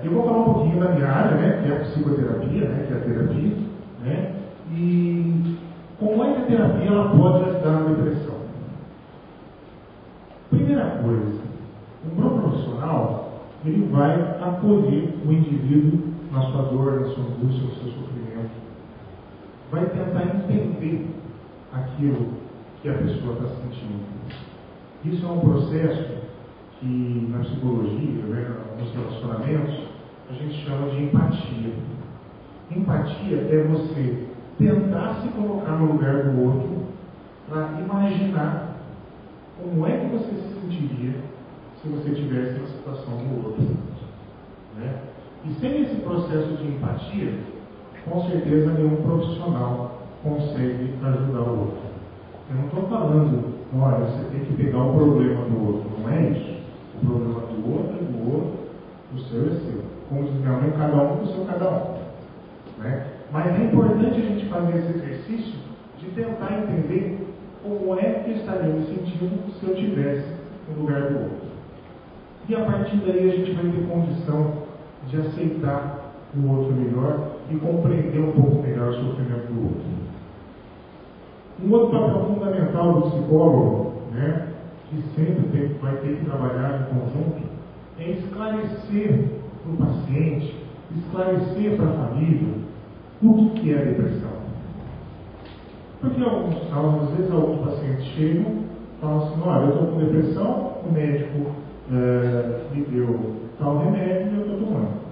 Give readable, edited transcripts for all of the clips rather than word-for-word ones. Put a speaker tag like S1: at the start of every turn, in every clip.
S1: Eu vou falar um pouquinho da minha área, né, que é a psicoterapia, né, que é a terapia, né, e como é que a terapia ela pode ajudar na depressão. Primeira coisa, um bom profissional, ele vai acolher o indivíduo na sua dor, na sua angústia, no seu sofrimento. Vai tentar entender aquilo que a pessoa está sentindo. Isso é um processo que na psicologia, né, nos relacionamentos, a gente chama de empatia. Empatia é você tentar se colocar no lugar do outro para imaginar como é que você se sentiria se você estivesse na situação do outro. Né? E sem esse processo de empatia, com certeza nenhum profissional consegue ajudar o outro. Eu não estou falando, olha, você tem que pegar o problema do outro. Não é isso. O problema do outro é do outro, o seu é seu. Como diz minha mãe, cada um com o seu cada um. Né? Mas é importante a gente fazer esse exercício de tentar entender como é que eu estaria me sentindo se eu estivesse no lugar do outro. E a partir daí a gente vai ter condição de aceitar o outro melhor e compreender um pouco melhor o sofrimento do outro. Um outro papel fundamental do psicólogo, né, que sempre vai ter que trabalhar em conjunto, é esclarecer para o paciente, esclarecer para a família o que é a depressão. Porque às vezes alguns pacientes chegam e falam assim, olha, eu estou com depressão, o médico me deu tal remédio e eu estou tomando.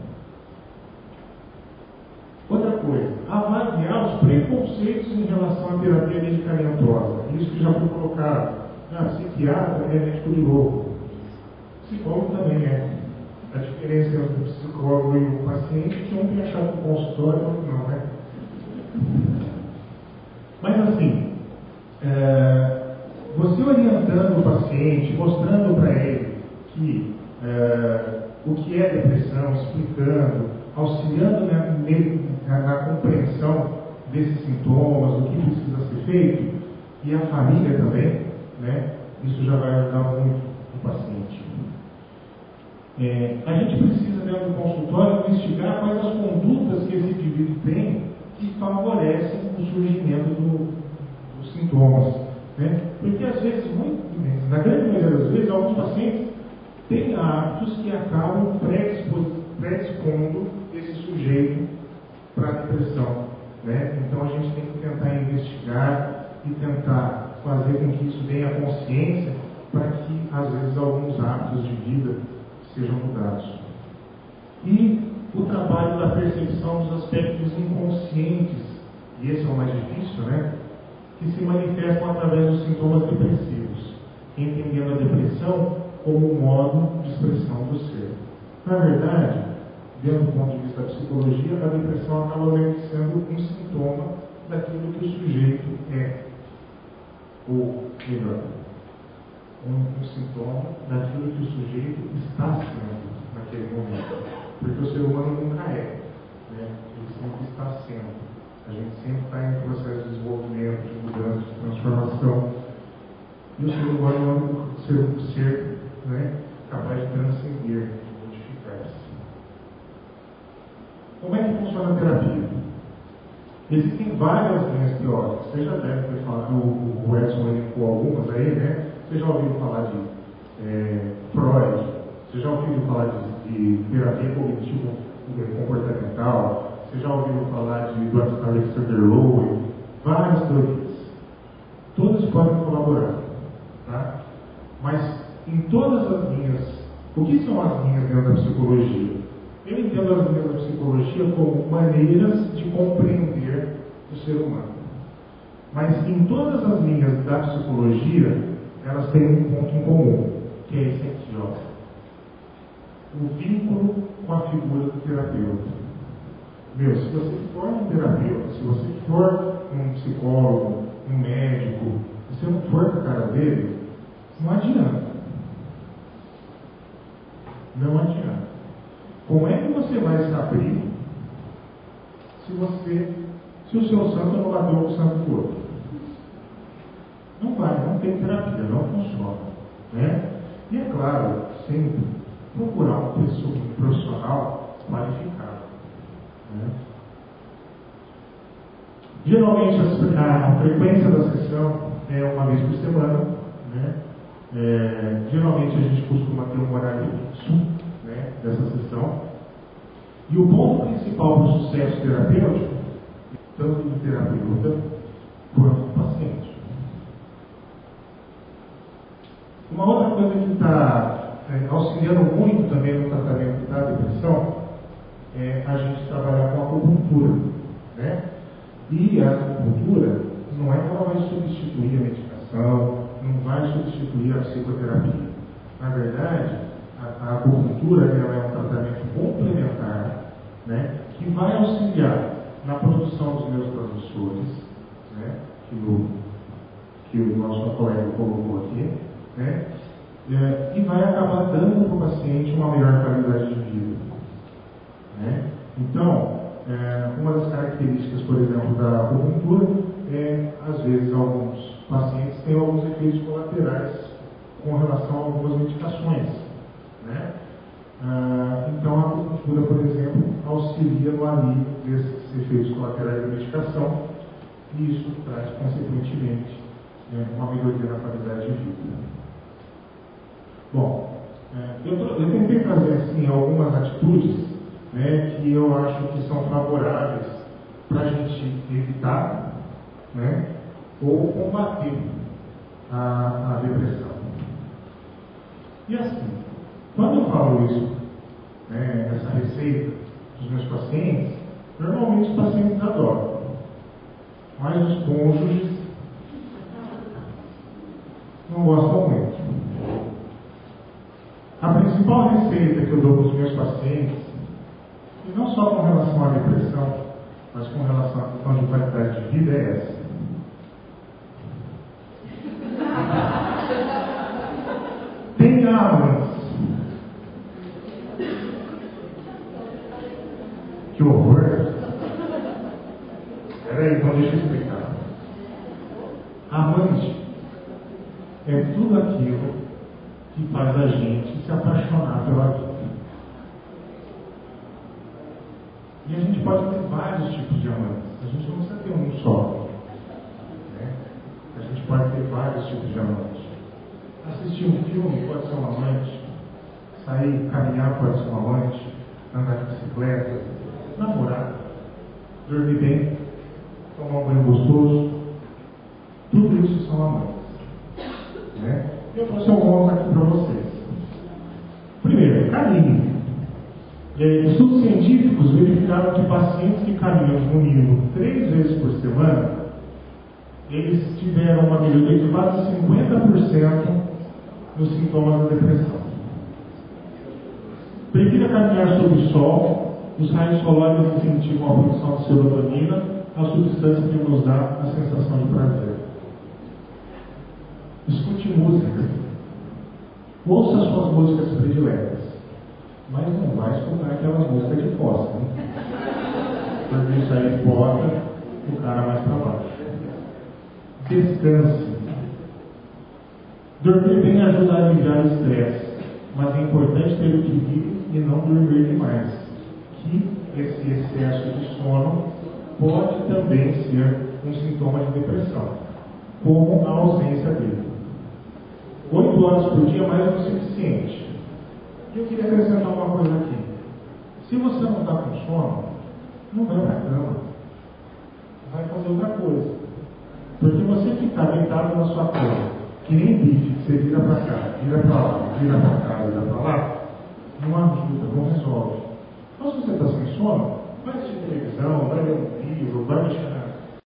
S1: Outra coisa, avaliar os preconceitos em relação à terapia medicamentosa. Isso que já foi colocado. Psiquiatra é médico de louco. Psicólogo também é. A diferença entre o psicólogo e o paciente é que um tem achado no consultório e outro não, né? Mas assim, você orientando o paciente, mostrando para ele que o que é depressão, explicando, auxiliando na compreensão desses sintomas, o que precisa ser feito, e a família também, né? Isso já vai ajudar muito o paciente. A gente precisa, dentro do consultório, investigar quais as condutas que esse indivíduo tem que favorecem o surgimento dos sintomas. Né? Porque, às vezes, na grande maioria das vezes, alguns pacientes têm hábitos que acabam predispondo esse sujeito para a depressão. Né? Então, a gente tem que tentar investigar e tentar fazer com que isso venha à consciência para que, às vezes, alguns hábitos de vida sejam mudados. E o trabalho da percepção dos aspectos inconscientes, e esse é o mais difícil, né? Que se manifestam através dos sintomas depressivos, entendendo a depressão como um modo de expressão do ser. Na verdade, dentro do ponto de vista da psicologia, a depressão acaba sendo um sintoma daquilo que o sujeito é, ou melhor, um sintoma daquilo que o sujeito está sendo naquele momento. Porque o ser humano nunca é, né? Ele sempre está sendo. A gente sempre está em processo de desenvolvimento, de mudança, de transformação. E o ser humano é um ser, né, capaz de transcender, de modificar-se. Como é que funciona a terapia? Existem várias linhas teóricas. Você já deve ter falado, o Edson elencou algumas aí, né? Você já ouviu falar de Freud? Você já ouviu falar de terapia cognitivo-comportamental? Você já ouviu falar de Alexander Lowen? Várias teorias. Todas podem colaborar. Tá? Mas em todas as linhas, o que são as linhas dentro da psicologia? Eu entendo as linhas da psicologia como maneiras de compreender o ser humano. Mas em todas as linhas da psicologia, elas têm um ponto em comum, que é esse aqui, ó. O vínculo com a figura do terapeuta. Se você for um terapeuta, se você for um psicólogo, um médico, se você não for com a cara dele, não adianta. Não adianta. Como é que você vai se abrir se o seu santo não bateu com o santo do outro? Não vai, não tem terapia, não funciona. Né? E é claro, sempre, procurar um profissional qualificado. Né? Geralmente a frequência da sessão é uma vez por semana. Né? Geralmente a gente costuma ter um horário fixo, né, dessa sessão. E o ponto principal para o sucesso terapêutico, tanto do terapeuta quanto do paciente. Uma outra coisa que está auxiliando muito também no tratamento da depressão é a gente trabalhar com a acupuntura. Né? E a acupuntura não é que ela vai substituir a medicação, não vai substituir a psicoterapia. Na verdade, a acupuntura ela é um tratamento complementar, né, que vai auxiliar na produção dos neurotransmissores, né, que o nosso colega colocou aqui, né, e vai acabar dando para o paciente uma melhor qualidade de vida. Né? Então, uma das características, por exemplo, da acupuntura é, às vezes, alguns pacientes têm alguns efeitos colaterais com relação a algumas medicações. Né? Então, a acupuntura, por exemplo, auxilia no alívio desses efeitos colaterais da medicação e isso traz, consequentemente, uma melhoria na qualidade de vida. Bom, eu tentei trazer assim, algumas atitudes, né, que eu acho que são favoráveis para a gente evitar, né, ou combater a depressão. E assim, quando eu falo isso, né, essa receita dos meus pacientes, normalmente os pacientes adoram, mas os cônjuges não gostam muito. A principal receita que eu dou para os meus pacientes, e não só com relação à depressão, mas com relação à questão de qualidade de vida, é essa. Tenha amantes. Que horror! Peraí, então deixa eu explicar. Amante é tudo aquilo que faz a gente se apaixonar pela vida. E a gente pode ter vários tipos de amantes. A gente não precisa ter um só. Né? A gente pode ter vários tipos de amantes. Assistir um filme pode ser um amante. Sair, caminhar pode ser um amante. Andar de bicicleta. Namorar. Dormir bem. Tomar um banho gostoso. Tudo isso são amantes. Né? Eu trouxe alguns aqui para vocês. Primeiro, caminho. Estudos científicos verificaram que pacientes que caminham no mínimo 3 vezes por semana, eles tiveram uma melhoria de quase 50% nos sintomas da depressão. Prefira caminhar sob o sol, os raios solares incentivam a produção de serotonina, a substância que nos dá a sensação de prazer. Escute música. Ouça as suas músicas prediletas. Mas não vai escutar aquelas músicas de fossa, né? Porque isso aí bota o cara mais para baixo. Descanse. Dormir bem ajuda a aliviar o estresse, mas é importante ter equilíbrio e não dormir demais. Que esse excesso de sono pode também ser um sintoma de depressão, como a ausência dele. 8 horas por dia é mais do que suficiente. E eu queria acrescentar uma coisa aqui. Se você não está com sono, não vai para a cama. Vai fazer outra coisa. Porque você ficar deitado na sua cama, que nem bife, que você vira para cá, vira para lá, vira para cá, vira para lá, não ajuda, não resolve. Então, se você está sem sono, vai assistir televisão, vai ler um livro, vai mexer na